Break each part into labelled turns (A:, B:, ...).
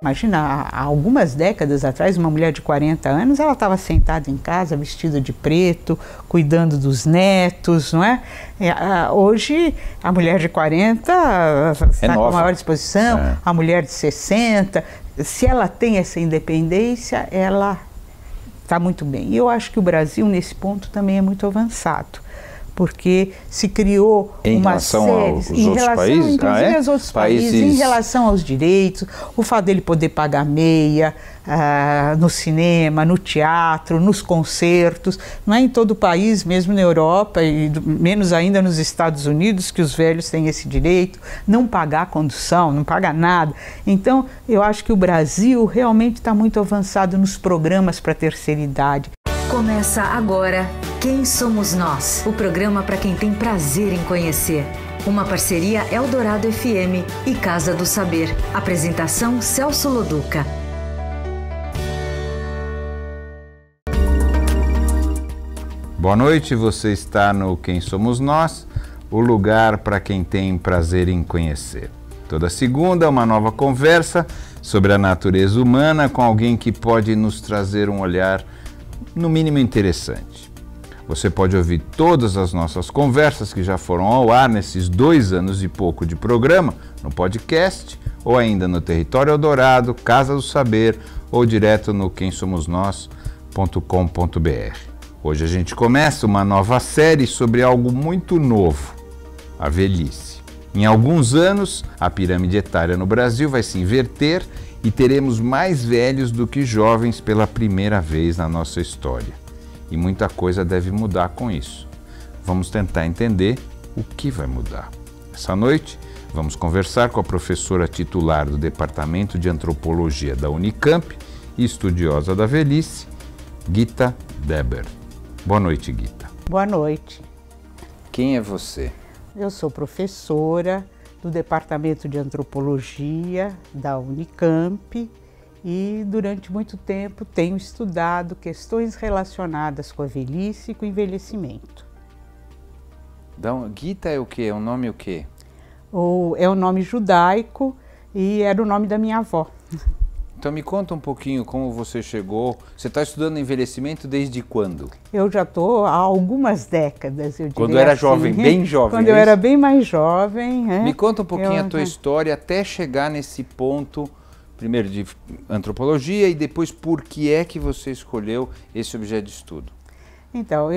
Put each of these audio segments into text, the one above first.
A: Imagina, há algumas décadas atrás, uma mulher de 40 anos, ela estava sentada em casa, vestida de preto, cuidando dos netos, não é? Hoje, a mulher de 40 está com maior disposição, a mulher de 60, se ela tem essa independência, ela está muito bem. E eu acho que o Brasil, nesse ponto, também é muito avançado, porque se criou uma série em relação, inclusive aos outros países, em relação aos direitos, o fato dele poder pagar meia no cinema, no teatro, nos concertos. Não é em todo o país, mesmo na Europa e menos ainda nos Estados Unidos, que os velhos têm esse direito, não pagar a condução, não pagar nada. Então, eu acho que o Brasil realmente está muito avançado nos programas para a terceira idade.
B: Começa agora Quem Somos Nós, o programa para quem tem prazer em conhecer. Uma parceria Eldorado FM e Casa do Saber. Apresentação Celso Loduca.
C: Boa noite, você está no Quem Somos Nós, o lugar para quem tem prazer em conhecer. Toda segunda, uma nova conversa sobre a natureza humana com alguém que pode nos trazer um olhar no mínimo interessante. Você pode ouvir todas as nossas conversas que já foram ao ar nesses 2 anos e pouco de programa, no podcast, ou ainda no Território Eldorado, Casa do Saber, ou direto no quemsomosnós.com.br. Hoje a gente começa uma nova série sobre algo muito novo, a velhice. Em alguns anos, a pirâmide etária no Brasil vai se inverter e teremos mais velhos do que jovens pela primeira vez na nossa história. E muita coisa deve mudar com isso. Vamos tentar entender o que vai mudar. Essa noite, vamos conversar com a professora titular do Departamento de Antropologia da Unicamp e estudiosa da velhice, Gita Deber. Boa noite, Gita.
A: Boa noite.
C: Quem é você?
A: Eu sou professora do Departamento de Antropologia da Unicamp e durante muito tempo tenho estudado questões relacionadas com a velhice e com o envelhecimento.
C: Gita é o quê? É um nome o quê?
A: É um nome judaico e era o nome da minha avó.
C: Então me conta um pouquinho como você chegou. Você está estudando envelhecimento desde quando?
A: Eu já estou há algumas décadas, eu diria.
C: Quando era
A: assim,
C: jovem, bem jovem.
A: Quando eu era bem mais jovem.
C: Me conta um pouquinho a tua história até chegar nesse ponto, primeiro de antropologia e depois por que é que você escolheu esse objeto de estudo.
A: Então,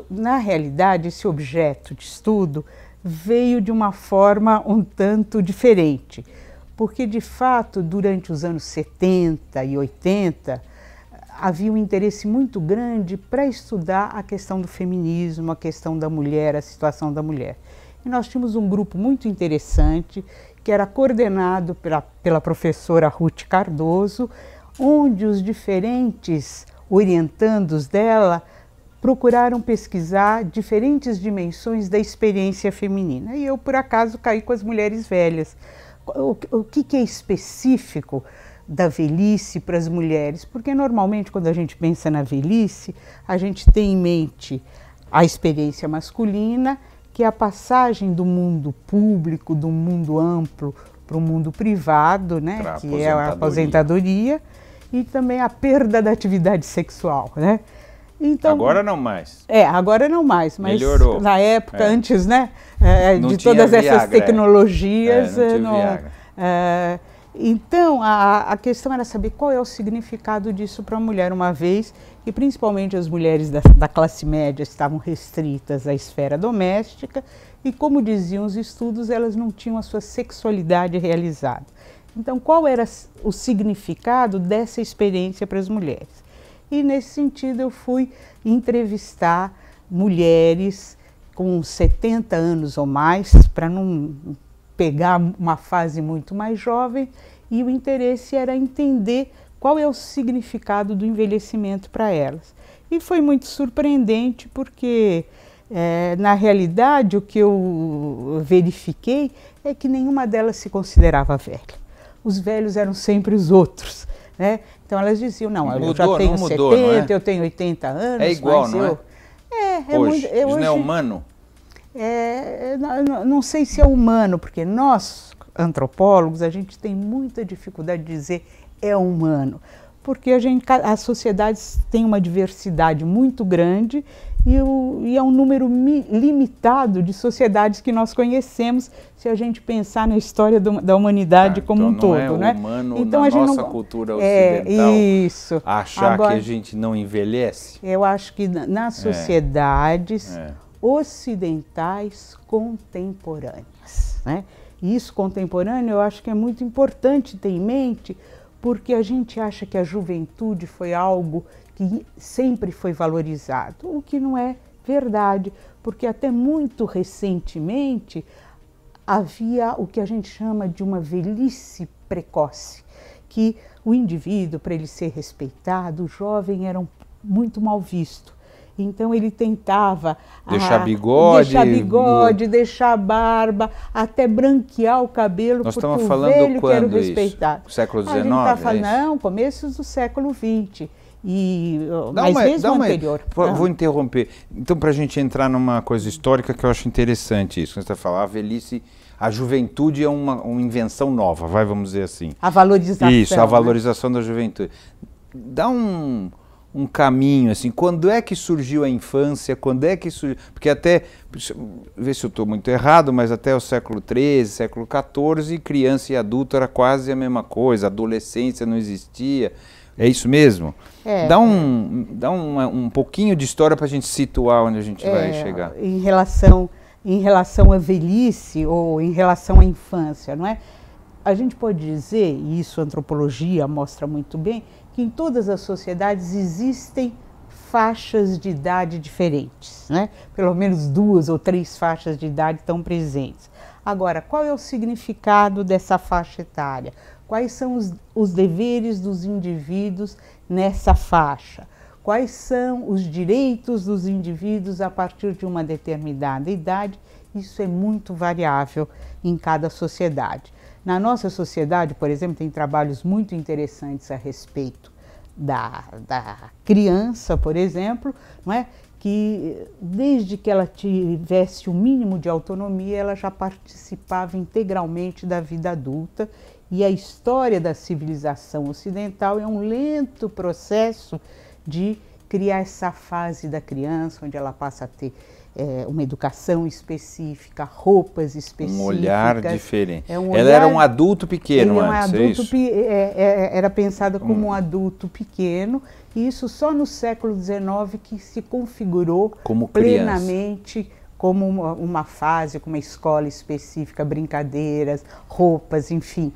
A: na realidade, esse objeto de estudo veio de uma forma um tanto diferente. Porque, de fato, durante os anos 70 e 80, havia um interesse muito grande para estudar a questão do feminismo, a questão da mulher, a situação da mulher. E nós tínhamos um grupo muito interessante, que era coordenado pela professora Ruth Cardoso, onde os diferentes orientandos dela procuraram pesquisar diferentes dimensões da experiência feminina. E eu, por acaso, caí com as mulheres velhas. O que é específico da velhice para as mulheres? Porque normalmente quando a gente pensa na velhice, a gente tem em mente a experiência masculina, que é a passagem do mundo público, do mundo amplo para o mundo privado, né? Que é a aposentadoria, e também a perda da atividade sexual, né? Então,
C: agora não mais.
A: Agora não mais, mas
C: melhorou.
A: Na época, antes, né, de
C: tinha
A: todas
C: Viagra,
A: essas tecnologias. Então, a questão era saber qual é o significado disso para a mulher, uma vez que principalmente as mulheres da classe média estavam restritas à esfera doméstica e, como diziam os estudos, elas não tinham a sua sexualidade realizada. Então, qual era o significado dessa experiência para as mulheres? E, nesse sentido, eu fui entrevistar mulheres com 70 anos ou mais, para não pegar uma fase muito mais jovem, e o interesse era entender qual é o significado do envelhecimento para elas. E foi muito surpreendente, porque, na realidade, o que eu verifiquei é que nenhuma delas se considerava velha. Os velhos eram sempre os outros, né? Então elas diziam, não, eu já tenho 70, eu tenho 80 anos.
C: É igual,
A: mas
C: não
A: é?
C: Hoje.
A: Isso
C: não é humano?
A: Não sei se é humano, porque nós, antropólogos, a gente tem muita dificuldade de dizer é humano? Porque as sociedades têm uma diversidade muito grande e é um número limitado de sociedades que nós conhecemos, se a gente pensar na história da humanidade como um todo.
C: Então
A: não é
C: humano
A: então,
C: na
A: a gente
C: nossa cultura ocidental
A: isso.
C: achar
A: Agora,
C: que a gente não envelhece?
A: Eu acho que nas sociedades ocidentais contemporâneas, né? E isso contemporâneo eu acho que é muito importante ter em mente, porque a gente acha que a juventude foi algo que sempre foi valorizado, o que não é verdade, porque até muito recentemente havia o que a gente chama de uma velhice precoce, que o indivíduo, para ele ser respeitado, o jovem era muito mal visto. Então ele tentava
C: deixar bigode,
A: deixar barba, até branquear o cabelo,
C: nós
A: porque
C: estamos
A: o
C: falando
A: velho
C: quando
A: que era
C: isso?
A: respeitado.
C: Século XIX?
A: Não, começos do século XX. Mas mesmo anterior.
C: Vou interromper. Então, para a gente entrar numa coisa histórica que eu acho interessante isso. Você está falando, a velhice, a juventude é uma invenção nova, vamos dizer assim.
A: A valorização.
C: Isso, a valorização da juventude. Dá um caminho, assim, quando é que surgiu a infância, quando é que surgiu, porque até, vê se eu estou muito errado, mas até o século XIII, século XIV, criança e adulto era quase a mesma coisa, adolescência não existia, é isso mesmo? Dá um pouquinho de história para a gente situar onde a gente vai chegar.
A: Em relação à velhice ou em relação à infância, não é? A gente pode dizer, e isso a antropologia mostra muito bem, que em todas as sociedades existem faixas de idade diferentes, né? Pelo menos 2 ou 3 faixas de idade estão presentes. Agora, qual é o significado dessa faixa etária? Quais são os deveres dos indivíduos nessa faixa? Quais são os direitos dos indivíduos a partir de uma determinada idade? Isso é muito variável em cada sociedade. Na nossa sociedade, por exemplo, tem trabalhos muito interessantes a respeito da criança, por exemplo, não é? Que desde que ela tivesse o mínimo de autonomia, ela já participava integralmente da vida adulta, e a história da civilização ocidental é um lento processo de criar essa fase da criança, onde ela passa a ter uma educação específica, roupas específicas.
C: Um olhar diferente. Ela era um adulto pequeno antes,
A: era pensada como um adulto pequeno, e isso só no século XIX que se configurou
C: como
A: plenamente como uma fase, com uma escola específica, brincadeiras, roupas, enfim,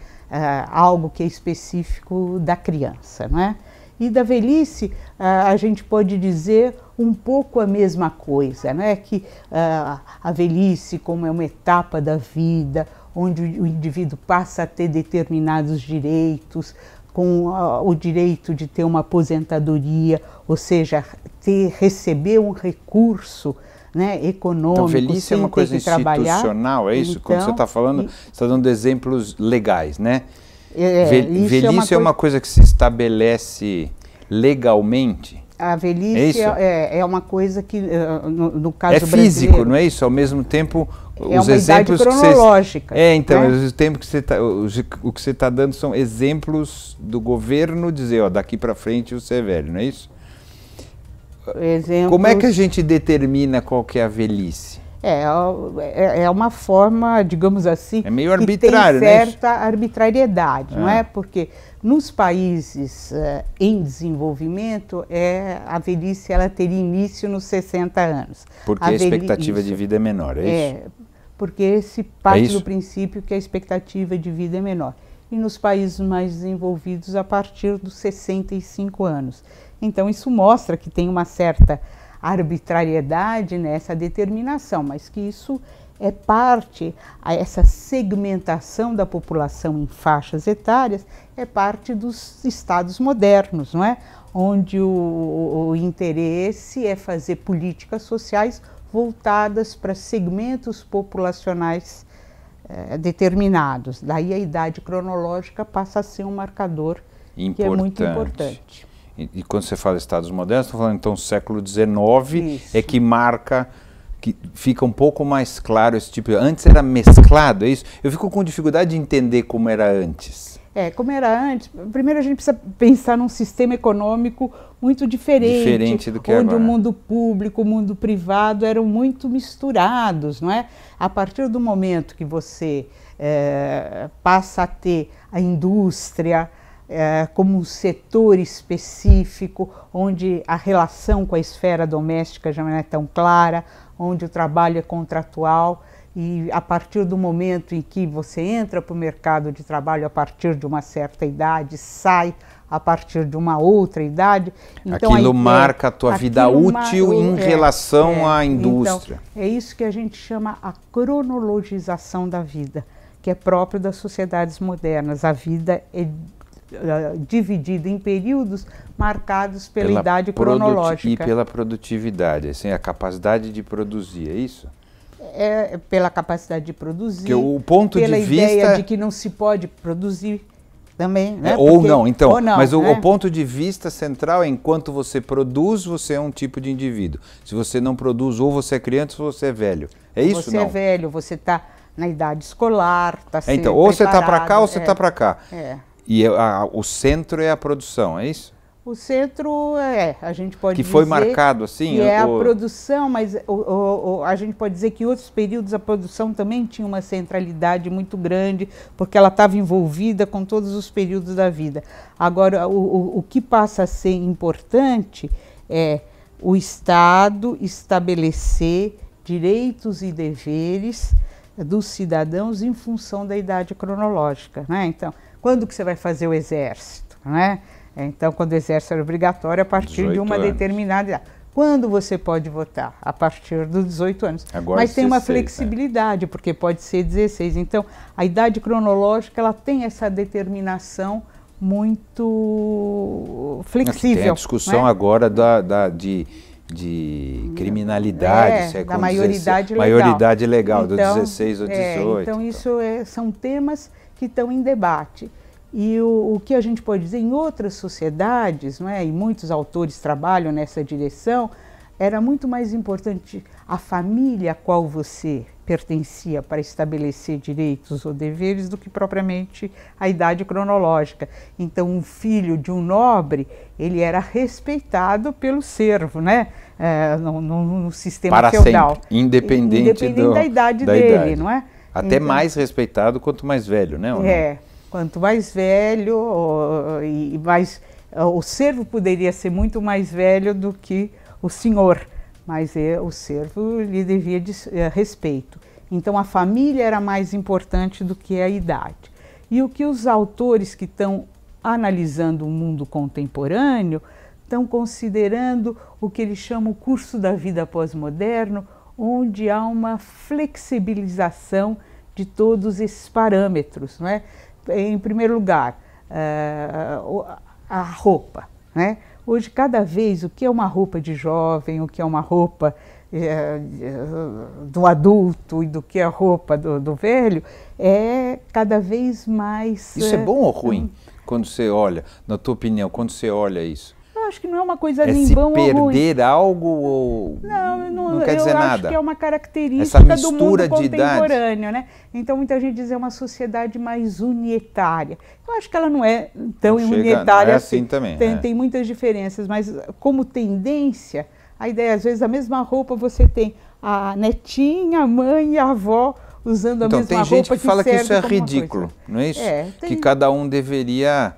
A: algo que é específico da criança, não é? E da velhice, a gente pode dizer um pouco a mesma coisa, né? Que a velhice, como é uma etapa da vida, onde o indivíduo passa a ter determinados direitos, com o direito de ter uma aposentadoria, ou seja, receber um recurso, né, econômico.
C: Então, velhice é uma coisa institucional, é isso?
A: Então,
C: quando você está falando, você está dando exemplos legais, né?
A: Velhice
C: é uma coisa que se estabelece legalmente?
A: A velhice é uma coisa que, no caso
C: brasileiro... É físico, não é isso? Ao mesmo tempo, os exemplos
A: cronológica.
C: Então, né? Os tempos que o que você está dando são exemplos do governo dizer, ó, daqui para frente você é velho, não é isso? Como é que a gente determina qual que é a velhice?
A: É uma forma, digamos assim,
C: é meio arbitrário,
A: que tem certa arbitrariedade, não é? Porque nos países em desenvolvimento, a velhice ela teria início nos 60 anos.
C: Porque a expectativa de vida é menor, é isso?
A: Porque se parte do princípio que a expectativa de vida é menor. E nos países mais desenvolvidos, a partir dos 65 anos. Então, isso mostra que tem uma certa arbitrariedade nessa determinação, mas que isso é parte, essa segmentação da população em faixas etárias, é parte dos estados modernos, não é? Onde o interesse é fazer políticas sociais voltadas para segmentos populacionais determinados. Daí a idade cronológica passa a ser um marcador que é muito importante.
C: E quando você fala estados modernos, estou falando então século XIX, é que marca, que fica um pouco mais claro esse tipo de... Antes era mesclado, é isso? Eu fico com dificuldade de entender como era antes.
A: Como era antes, primeiro a gente precisa pensar num sistema econômico muito diferente
C: do que
A: onde
C: agora.
A: O mundo público, o mundo privado eram muito misturados, não é? A partir do momento que você passa a ter a indústria como um setor específico, onde a relação com a esfera doméstica já não é tão clara, onde o trabalho é contratual, e a partir do momento em que você entra para o mercado de trabalho a partir de uma certa idade, sai a partir de uma outra idade.
C: Então, aquilo marca a tua vida útil em relação à indústria.
A: Então, é isso que a gente chama a cronologização da vida, que é próprio das sociedades modernas. A vida é dividida em períodos marcados pela idade cronológica.
C: E pela produtividade, assim, a capacidade de produzir, é isso?
A: Pela capacidade de produzir,
C: porque o ponto
A: pela
C: de
A: ideia
C: vista...
A: de que não se pode produzir também, né?
C: Ou não, mas o ponto de vista central é enquanto você produz, você é um tipo de indivíduo. Se você não produz, ou você é criança ou você é velho. É isso,
A: Você é velho, você está na idade escolar, está sendo
C: então, ou você está para cá ou você está para cá. E o centro é a produção, é isso?
A: O centro a gente pode dizer...
C: Que foi marcado assim?
A: Que é a produção, mas a gente pode dizer que em outros períodos a produção também tinha uma centralidade muito grande, porque ela estava envolvida com todos os períodos da vida. Agora, o que passa a ser importante é o Estado estabelecer direitos e deveres dos cidadãos em função da idade cronológica, né? Então, quando que você vai fazer o exército, né? Então, quando o exército era obrigatório, a partir de uma determinada idade. Quando você pode votar? A partir dos 18 anos.
C: Agora
A: mas tem
C: 16,
A: uma flexibilidade, porque pode ser 16. Então, a idade cronológica ela tem essa determinação muito flexível.
C: Tem a discussão, né, agora de criminalidade,
A: da maioridade legal.
C: Maioridade legal,
A: então,
C: do 16 ou 18.
A: Então, isso são temas que estão em debate. E o que a gente pode dizer em outras sociedades, não é? E muitos autores trabalham nessa direção, era muito mais importante a família a qual você pertencia para estabelecer direitos ou deveres do que propriamente a idade cronológica. Então, um filho de um nobre, ele era respeitado pelo servo, né? No sistema
C: para
A: feudal.
C: Sempre, independente
A: da idade dele, não é?
C: Até então, mais respeitado quanto mais velho, né?
A: Quanto mais velho, e mais, o servo poderia ser muito mais velho do que o senhor, mas o servo lhe devia respeito. Então a família era mais importante do que a idade. E o que os autores que estão analisando o mundo contemporâneo estão considerando o que eles chamam o curso da vida pós-moderno, onde há uma flexibilização de todos esses parâmetros, não é? Em primeiro lugar, a roupa, né? Hoje, cada vez, o que é uma roupa de jovem, o que é uma roupa do adulto e do que é a roupa do velho, é cada vez mais...
C: Isso é bom ou ruim? Quando você olha, na tua opinião, quando você olha isso?
A: Eu acho que não é uma coisa nem bom ou ruim.
C: É se perder algo ou não quer dizer nada?
A: Eu acho que é uma característica do mundo contemporâneo, né? Então muita gente diz que é uma sociedade mais unietária. Eu acho que ela não é tão unietária
C: assim também.
A: Tem muitas diferenças, mas como tendência, a ideia, às vezes, a mesma roupa você tem a netinha, a mãe e a avó usando a mesma roupa.
C: Então tem gente que fala que isso é ridículo, não é isso? Que cada um deveria...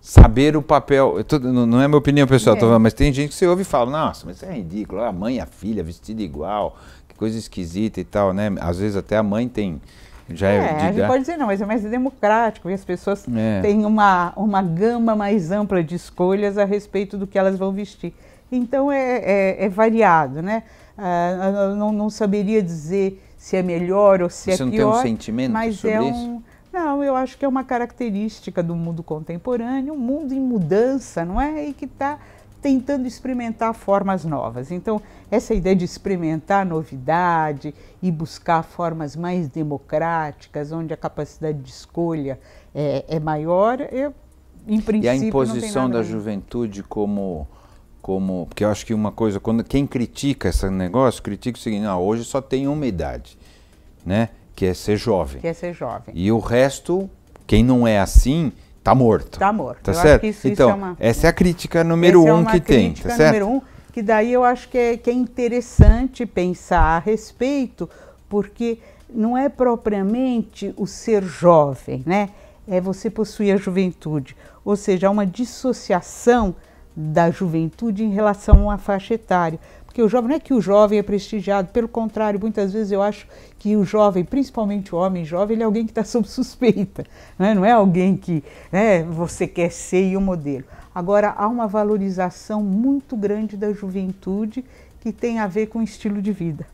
C: saber o papel, não é minha opinião pessoal, mas tem gente que você ouve e fala, nossa, mas isso é ridículo, a mãe e a filha vestida igual, que coisa esquisita e tal, né? Às vezes até a mãe tem,
A: a gente pode dizer não, mas é mais democrático e as pessoas têm uma gama mais ampla de escolhas a respeito do que elas vão vestir. Então é variado, né? Não saberia dizer se é melhor ou se é pior.
C: Você não tem um sentimento sobre isso?
A: Não, eu acho que é uma característica do mundo contemporâneo, um mundo em mudança, não é? E que está tentando experimentar formas novas. Então, essa ideia de experimentar novidade e buscar formas mais democráticas, onde a capacidade de escolha é maior, em princípio,
C: e a imposição da juventude como... Porque eu acho que uma coisa, quem critica esse negócio, critica o seguinte, hoje só tem uma idade, né? Que é ser jovem.
A: Que é ser jovem.
C: E o resto, Quem não é assim, tá morto.
A: Está morto.
C: Tá
A: eu
C: certo?
A: acho que isso
C: Então,
A: é uma,
C: essa é a crítica número um que tem, tá certo?
A: Número um, que daí eu acho que é interessante pensar a respeito, porque não é propriamente o ser jovem, né? É você possuir a juventude. Ou seja, há uma dissociação da juventude em relação à faixa etária. Porque o jovem, não é que o jovem é prestigiado, pelo contrário, muitas vezes eu acho que o jovem, principalmente o homem jovem, ele é alguém que está sob suspeita, né? Não é alguém que você quer ser e o modelo. Agora, há uma valorização muito grande da juventude que tem a ver com o estilo de vida.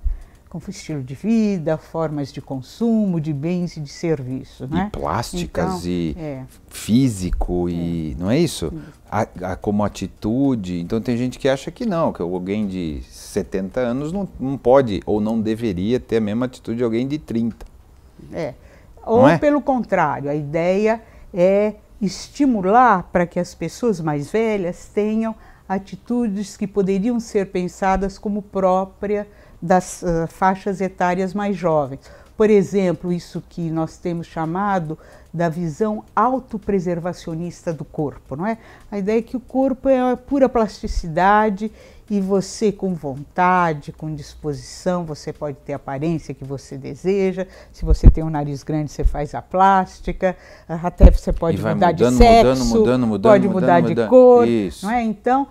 A: Com estilo de vida, formas de consumo, de bens e de serviços.
C: E
A: né?
C: plásticas,
A: Então,
C: físico, e não é isso? Como atitude. Então tem gente que acha que não, que alguém de 70 anos não pode ou não deveria ter a mesma atitude de alguém de 30.
A: Ou pelo contrário, a ideia é estimular para que as pessoas mais velhas tenham atitudes que poderiam ser pensadas como própria das faixas etárias mais jovens. Por exemplo, isso que nós temos chamado da visão autopreservacionista do corpo, não é? A ideia é que o corpo é uma pura plasticidade e você, com vontade, com disposição, você pode ter a aparência que você deseja. Se você tem um nariz grande, você faz a plástica, até você pode mudar de sexo, pode mudar de cor,
C: isso.
A: não é? Então,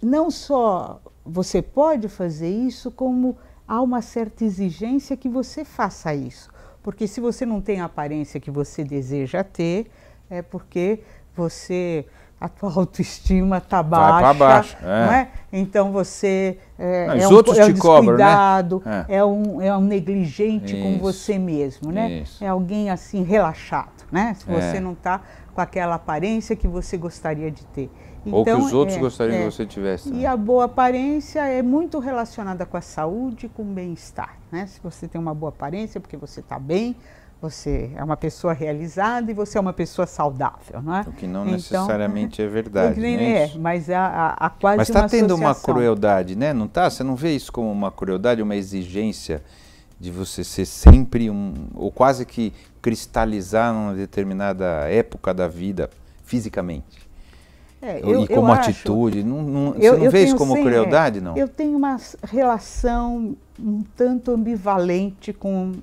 A: não só você pode fazer isso, como há uma certa exigência que você faça isso. Porque se você não tem a aparência que você deseja ter, é porque a tua autoestima está baixa. Vai para baixo.
C: Não
A: é? Então você
C: os outros te cobram,
A: né? é um negligente com você mesmo, né?
C: Isso.
A: É alguém assim relaxado, né? Se você não está com aquela aparência que você gostaria de ter. Então,
C: ou que os outros gostariam que você tivesse.
A: E a boa aparência é muito relacionada com a saúde e com o bem-estar. Né? Se você tem uma boa aparência, porque você está bem, você é uma pessoa realizada e você é uma pessoa saudável. Não é?
C: O que não necessariamente é verdade.
A: Mas há quase
C: mas
A: uma
C: está tendo uma
A: associação.
C: crueldade, né? Não tá? Você não vê isso como uma crueldade, uma exigência de você ser sempre ou quase que cristalizar numa determinada época da vida fisicamente? E como atitude, você não vê isso como crueldade, não?
A: Eu tenho uma relação um tanto ambivalente com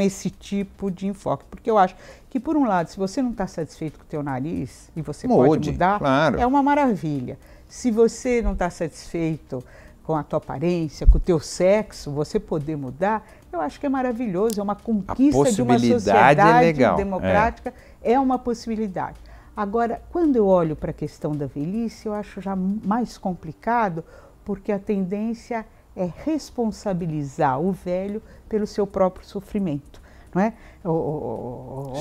A: esse tipo de enfoque, porque eu acho que, por um lado, se você não está satisfeito com o teu nariz e você pode mudar,
C: claro.
A: É uma maravilha. Se você não está satisfeito com a tua aparência, com o teu sexo, você poder mudar, eu acho que é maravilhoso, é uma conquista de uma sociedade democrática, é uma possibilidade. Agora, quando eu olho para a questão da velhice, eu acho já mais complicado, porque a tendência é responsabilizar o velho pelo seu próprio sofrimento, não é?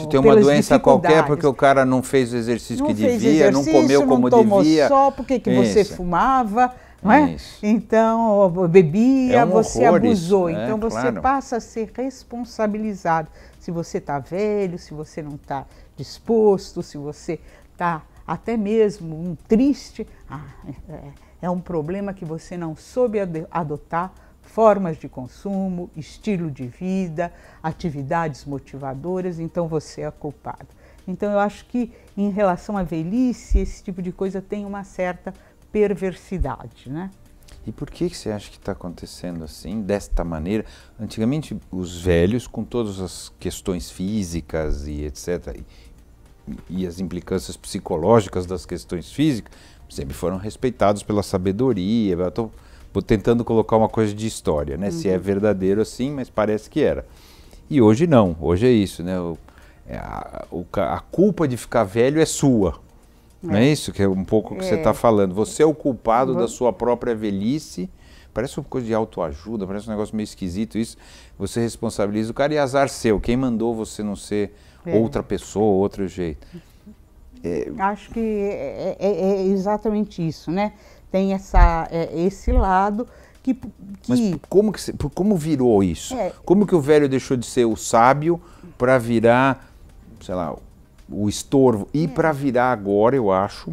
C: Se tem uma doença qualquer porque o cara não fez o exercício que devia, não comeu como devia.
A: Só porque você fumava, não é? Então, bebia, você abusou. Então, você passa a ser responsabilizado. Se você está velho, se você não está disposto, se você está até mesmo triste, é um problema que você não soube adotar formas de consumo, estilo de vida, atividades motivadoras, então você é culpado. Então eu acho que em relação à velhice, esse tipo de coisa tem uma certa perversidade, né?
C: E por que você acha que está acontecendo assim, desta maneira? Antigamente, os velhos, com todas as questões físicas e etc., e as implicâncias psicológicas das questões físicas, sempre foram respeitados pela sabedoria. Eu estou tentando colocar uma coisa de história, né? Se é verdadeiro assim, mas parece que era. E hoje não, hoje é isso, né? A culpa de ficar velho é sua. Não é isso que é um pouco o que você está falando? Você é o culpado da sua própria velhice. Parece uma coisa de autoajuda, parece um negócio meio esquisito isso. Você responsabiliza o cara e azar seu. Quem mandou você não ser outra pessoa, outro jeito?
A: Acho que é exatamente isso, né? Tem esse lado que...
C: Mas como virou isso? Como que o velho deixou de ser o sábio para virar, sei lá, o estorvo? E para virar agora, eu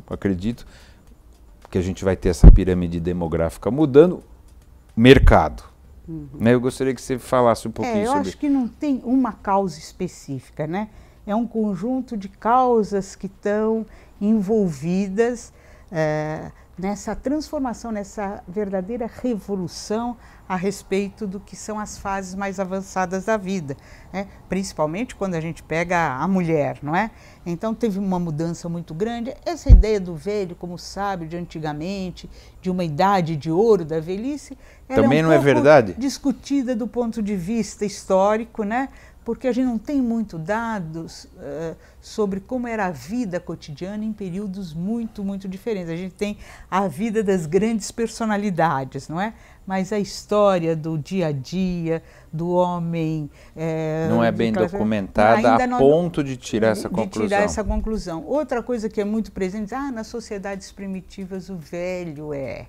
C: acredito, que a gente vai ter essa pirâmide demográfica mudando, mercado. Né? Eu gostaria que você falasse um pouquinho sobre...
A: Eu acho que não tem uma causa específica, né? é um conjunto de causas que estão envolvidas nessa transformação, nessa verdadeira revolução a respeito do que são as fases mais avançadas da vida, né? Principalmente quando a gente pega a mulher, não é? Então teve uma mudança muito grande. Essa ideia do velho como sábio de antigamente, de uma idade de ouro da velhice, ela
C: também
A: é um
C: não é
A: pouco
C: verdade?
A: discutida do ponto de vista histórico, né? Porque a gente não tem muito dados sobre como era a vida cotidiana em períodos muito, muito diferentes. A gente tem a vida das grandes personalidades, não é? Mas a história do dia a dia, do homem...
C: não é bem documentada a ponto de tirar essa conclusão.
A: De tirar essa conclusão. Outra coisa que é muito presente, nas sociedades primitivas o velho é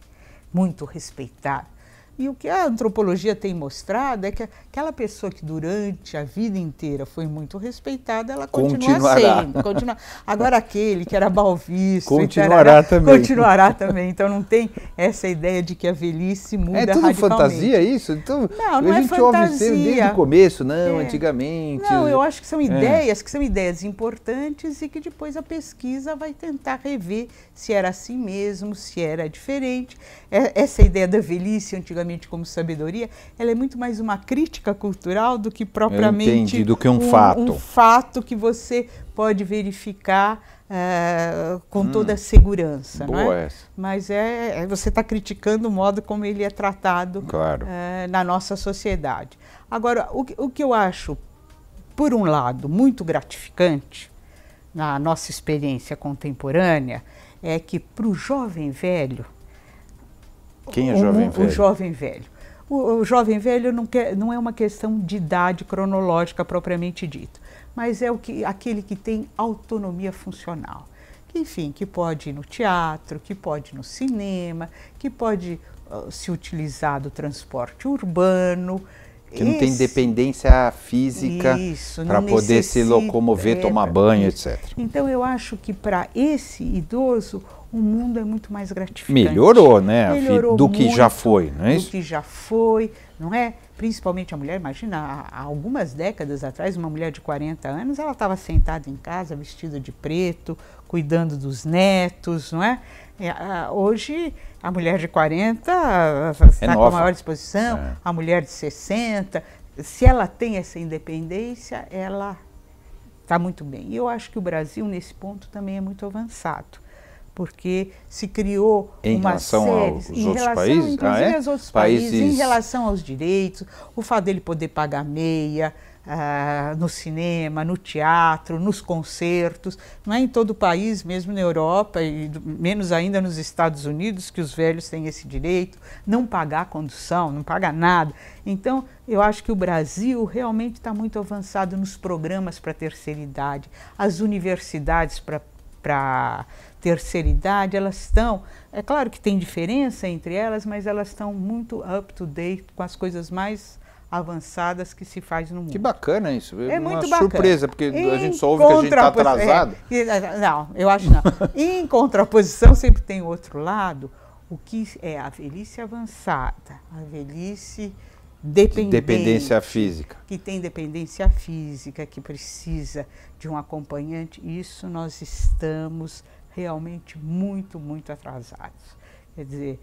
A: muito respeitado. E o que a antropologia tem mostrado é que aquela pessoa que durante a vida inteira foi muito respeitada, ela continua sendo. Agora aquele que era mal visto...
C: Continuará também.
A: Continuará também. Então não tem essa ideia de que a velhice muda radicalmente.
C: É tudo fantasia isso? Então,
A: não
C: a gente ouve desde o começo, antigamente...
A: Não, eu acho que são ideias importantes e que depois a pesquisa vai tentar rever se era assim mesmo, se era diferente. Essa ideia da velhice antigamente como sabedoria, ela é muito mais uma crítica cultural do que propriamente
C: do que um fato.
A: Um fato que você pode verificar com toda a segurança.
C: Boa
A: não é?
C: Essa.
A: Mas você está criticando o modo como ele é tratado na nossa sociedade. Agora, o que eu acho, por um lado, muito gratificante na nossa experiência contemporânea é que para o jovem velho,
C: quem é jovem velho?
A: O jovem velho. O jovem velho não é uma questão de idade cronológica propriamente dita, mas é aquele que tem autonomia funcional. Enfim, que pode ir no teatro, que pode ir no cinema, que pode se utilizar do transporte urbano.
C: Que não tem dependência física para poder se locomover, tomar banho, etc.
A: Então eu acho que para esse idoso o mundo é muito mais gratificante.
C: Melhorou, né?
A: Melhorou
C: do que já foi, não é isso?
A: Do que já foi, não é? Principalmente a mulher, imagina, há algumas décadas atrás, uma mulher de 40 anos, ela estava sentada em casa, vestida de preto, cuidando dos netos, não é? Hoje, a mulher de 40 está com a maior disposição, a mulher de 60, se ela tem essa independência, ela está muito bem. E eu acho que o Brasil, nesse ponto, também é muito avançado, porque se criou uma série...
C: Em relação aos outros países?
A: Inclusive aos outros países, em relação aos direitos, o fato dele poder pagar meia no cinema, no teatro, nos concertos. Não é em todo o país, mesmo na Europa, e menos ainda nos Estados Unidos, que os velhos têm esse direito, não pagar condução, não pagar nada. Então, eu acho que o Brasil realmente está muito avançado nos programas para a terceira idade. As universidades para terceira idade, elas estão, é claro que tem diferença entre elas, mas elas estão muito up to date com as coisas mais avançadas que se faz no mundo.
C: Que bacana isso.
A: É muito
C: uma
A: bacana.
C: Surpresa, porque a gente só ouve que a gente está atrasado.
A: Não, eu acho não. Em contraposição, sempre tem outro lado, o que é a velhice avançada, a velhice dependente.
C: Dependência física.
A: Que tem dependência física, que precisa de um acompanhante. Isso nós estamos realmente muito, muito atrasados. Quer dizer,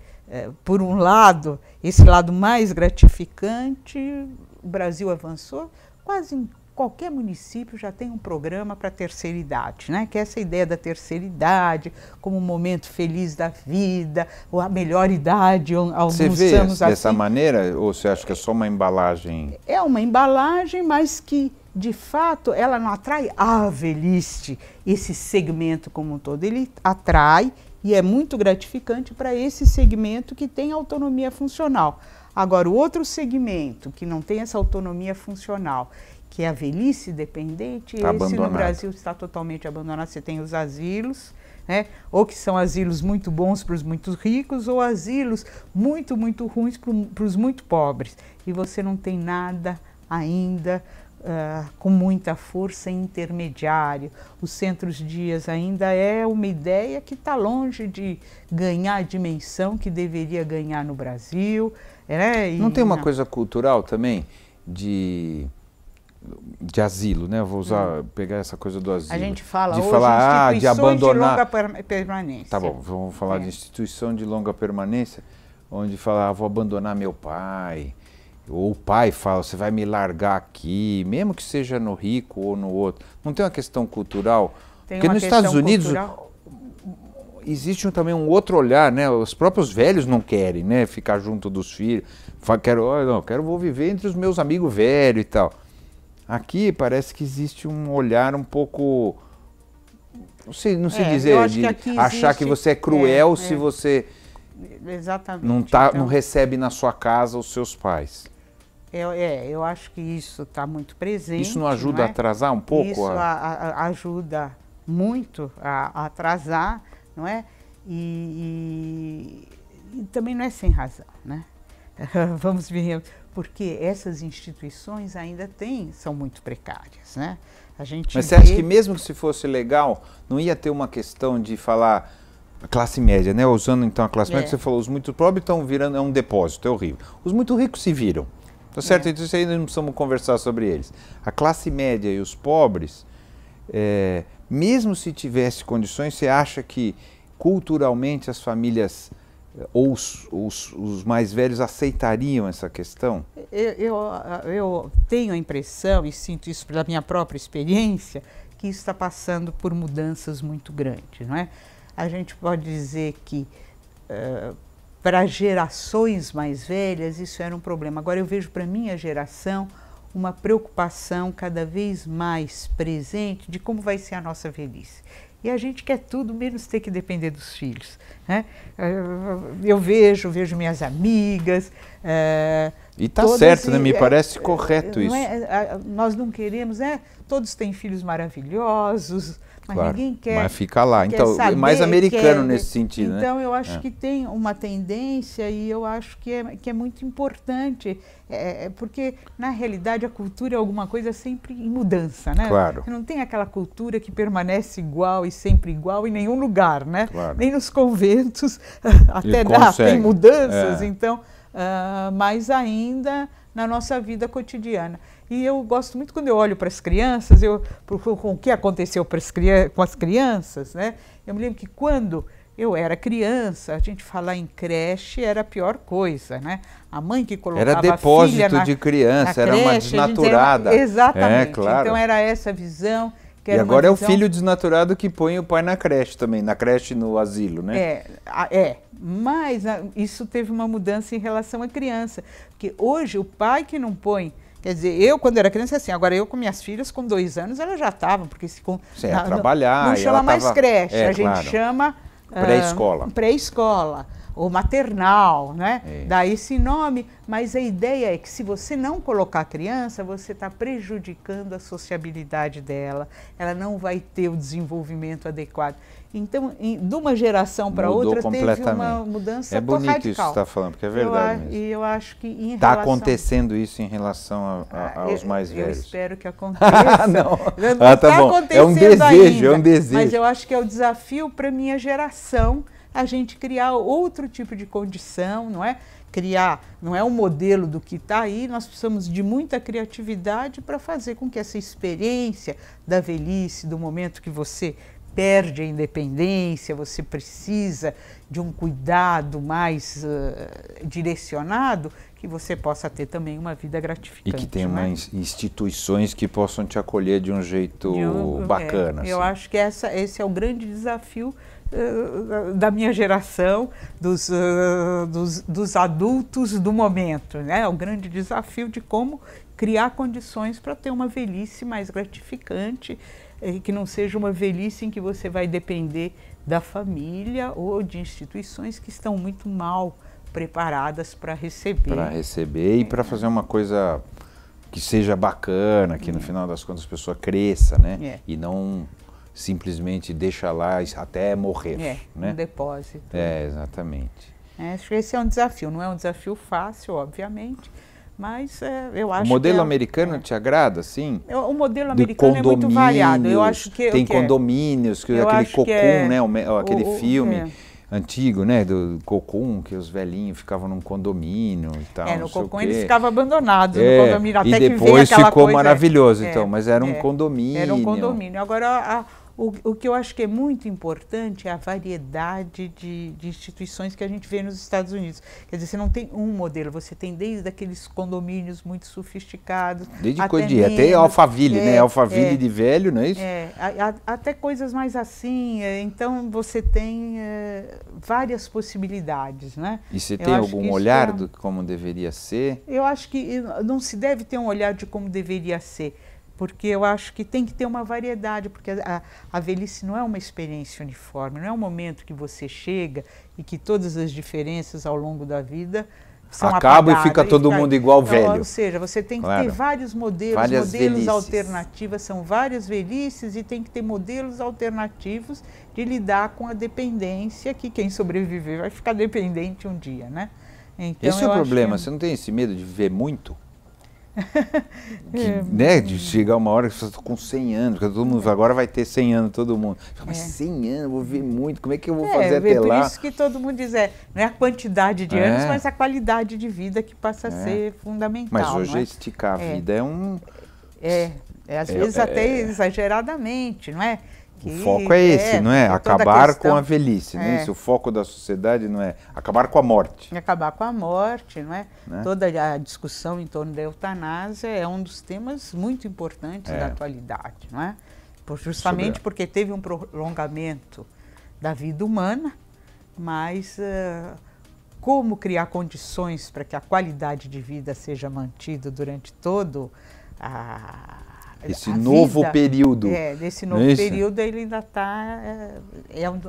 A: por um lado, esse lado mais gratificante, o Brasil avançou, quase em qualquer município já tem um programa para a terceira idade, né? Que é essa ideia da terceira idade como um momento feliz da vida, ou a melhor idade, alguns
C: você vê
A: anos
C: dessa
A: assim.
C: Maneira, ou você acha que é só uma embalagem?
A: É uma embalagem, mas que, de fato, ela não atrai a velhice, esse segmento como um todo. Ele atrai e é muito gratificante para esse segmento que tem autonomia funcional. Agora, o outro segmento que não tem essa autonomia funcional, que é a velhice dependente, esse no Brasil está totalmente abandonado. Você tem os asilos, né? Ou que são asilos muito bons para os muito ricos, ou asilos muito, muito ruins para os muito pobres. E você não tem nada ainda com muita força intermediário. Os centros-dias ainda é uma ideia que está longe de ganhar a dimensão que deveria ganhar no Brasil.
C: Não tem uma coisa cultural também de de asilo, né? Eu vou pegar essa coisa do asilo.
A: A gente fala
C: de
A: hoje
C: falar, de abandonar.
A: de longa permanência.
C: Tá bom, vamos falar de instituição de longa permanência, onde fala, vou abandonar meu pai. Ou o pai fala, você vai me largar aqui, mesmo que seja no rico ou no outro. Não tem uma questão cultural? Porque nos Estados Unidos existe também um outro olhar, né? Os próprios velhos não querem, né? Ficar junto dos filhos. Vou viver entre os meus amigos velhos e tal. Aqui parece que existe um olhar um pouco, não sei dizer, de achar que você é cruel se você não recebe na sua casa os seus pais.
A: Eu acho que isso está muito presente.
C: Isso não ajuda a atrasar um pouco?
A: Isso ajuda muito a atrasar, não é? E também não é sem razão, né? Vamos ver, porque essas instituições ainda são muito precárias, né?
C: Mas você acha que mesmo que se fosse legal, não ia ter uma questão de falar a classe média, né? Usando então a classe média, que você falou, os muito pobres estão virando um depósito, é horrível. Os muito ricos se viram, tá certo? Então isso aí não precisamos conversar sobre eles. A classe média e os pobres, mesmo se tivesse condições, você acha que culturalmente as famílias ou os mais velhos aceitariam essa questão?
A: Eu tenho a impressão, e sinto isso pela minha própria experiência, que isso está passando por mudanças muito grandes, não é? A gente pode dizer que para gerações mais velhas isso era um problema. Agora eu vejo para a minha geração uma preocupação cada vez mais presente de como vai ser a nossa velhice. E a gente quer tudo, menos ter que depender dos filhos, né? Eu vejo minhas amigas.
C: E está certo, né? Me parece correto isso.
A: Nós não queremos, todos têm filhos maravilhosos, mas
C: claro,
A: ninguém quer.
C: Mas fica lá. Então, é mais americano nesse sentido,
A: então,
C: né?
A: eu acho que tem uma tendência e eu acho que é muito importante, porque, na realidade, a cultura é alguma coisa sempre em mudança, né?
C: Claro.
A: Não tem aquela cultura que permanece igual e sempre igual em nenhum lugar, né?
C: Claro.
A: Nem nos conventos, até tem mudanças, então, mas ainda na nossa vida cotidiana. E eu gosto muito quando eu olho para as crianças, com o que aconteceu com as crianças, né? Eu me lembro que quando eu era criança, a gente falar em creche era a pior coisa, né? A mãe que colocava
C: era depósito
A: a filha
C: de criança, era
A: creche,
C: uma desnaturada.
A: Exatamente.
C: Claro.
A: Então era essa visão.
C: E agora é o filho desnaturado que põe o pai na creche também, na creche no asilo, né?
A: Mas isso teve uma mudança em relação à criança, porque hoje o pai que não põe. Quer dizer, eu quando era criança, assim, agora eu com minhas filhas, com 2 anos, elas já estavam, porque
C: você ia trabalhar.
A: Não chama mais creche, a gente chama
C: pré-escola.
A: Pré-escola, ou maternal, né? Dá esse nome, mas a ideia é que se você não colocar a criança, você está prejudicando a sociabilidade dela, ela não vai ter o desenvolvimento adequado. Então, de uma geração para outra, teve uma mudança radical.
C: É bonito isso que você está falando, porque é verdade mesmo.
A: E eu acho que em
C: relação... Está acontecendo isso em relação aos mais velhos?
A: Eu espero que aconteça.
C: Não.
A: Tá
C: bom. É um desejo, ainda, é um desejo.
A: Mas eu acho que é o desafio para a minha geração a gente criar outro tipo de condição, não é? Não é um modelo do que está aí, nós precisamos de muita criatividade para fazer com que essa experiência da velhice, do momento que você perde a independência, você precisa de um cuidado mais direcionado, que você possa ter também uma vida gratificante.
C: E que tenha instituições que possam te acolher de um jeito bacana.
A: Eu acho que esse é o grande desafio da minha geração, dos adultos do momento, né? É o grande desafio de como criar condições para ter uma velhice mais gratificante, que não seja uma velhice em que você vai depender da família ou de instituições que estão muito mal preparadas para receber.
C: Para receber e para fazer uma coisa que seja bacana, que no final das contas a pessoa cresça, né? E não simplesmente deixa lá até morrer.
A: Um depósito.
C: Exatamente.
A: Acho que esse é um desafio, não é um desafio fácil, obviamente, mas eu acho que...
C: O modelo americano te agrada, sim?
A: O modelo americano é muito variado. Eu acho que
C: tem condomínios, aquele Cocoon, né? Aquele filme antigo, né, do Cocum, que os velhinhos ficavam num condomínio e tal.
A: No Cocum eles ficavam abandonados no condomínio, até
C: e
A: que
C: depois
A: veio aquela
C: ficou
A: coisa,
C: maravilhoso, então, mas era um condomínio.
A: Era um condomínio. Agora, o que eu acho que é muito importante é a variedade de instituições que a gente vê nos Estados Unidos. Quer dizer, você não tem um modelo, você tem desde aqueles condomínios muito sofisticados.
C: Desde até Alphaville, né? Alphaville de velho, não é isso?
A: Até coisas mais assim. Então, você tem várias possibilidades, né?
C: E você tem algum olhar de como deveria ser?
A: Eu acho que não se deve ter um olhar de como deveria ser. Porque eu acho que tem que ter uma variedade, porque a velhice não é uma experiência uniforme, não é um momento que você chega e que todas as diferenças ao longo da vida são
C: acabam e fica todo mundo igual velho.
A: Ou seja, você tem que ter vários modelos, modelos alternativos, são várias velhices e tem que ter modelos alternativos de lidar com a dependência, que quem sobreviver vai ficar dependente um dia, né? Então,
C: esse é o problema, você não tem esse medo de viver muito? Né, de chegar uma hora que você está com 100 anos, porque todo mundo agora vai ter 100 anos todo mundo. Mas 100 anos, vou ver muito, como é que eu vou fazer até lá?
A: Por isso que todo mundo diz, não é a quantidade de anos, mas a qualidade de vida que passa a ser fundamental.
C: Mas hoje esticar a vida é um...
A: às vezes até exageradamente, não é?
C: O foco é esse, não é? Acabar com a velhice, não é isso? O foco da sociedade não é acabar com a morte.
A: Acabar com a morte, não é? Toda a discussão em torno da eutanásia é um dos temas muito importantes da atualidade, não é? Justamente porque teve um prolongamento da vida humana, mas como criar condições para que a qualidade de vida seja mantida durante todo esse novo período. Desse novo período ele ainda está,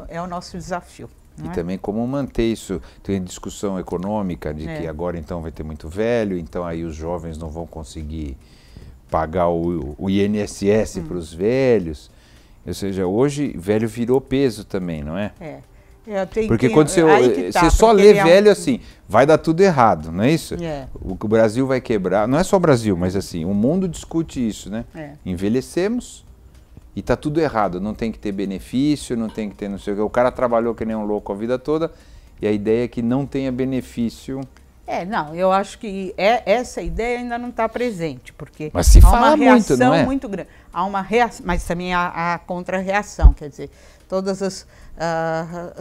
A: é o nosso desafio.
C: E também como manter isso, tem discussão econômica de que agora então vai ter muito velho, então aí os jovens não vão conseguir pagar o INSS para os velhos. Ou seja, hoje velho virou peso também, não é? Porque quando você só lê velho assim, vai dar tudo errado, não é isso? O Brasil vai quebrar, não é só o Brasil, mas assim, o mundo discute isso, né? Envelhecemos e tá tudo errado, não tem que ter benefício, não tem que ter não sei o que. O cara trabalhou que nem um louco a vida toda e a ideia é que não tenha benefício.
A: Não, eu acho que essa ideia ainda não está presente, porque
C: mas se
A: há
C: fala
A: uma reação
C: muito, não é?
A: muito grande. Há uma reação, mas também há a contra-reação, quer dizer, todas as...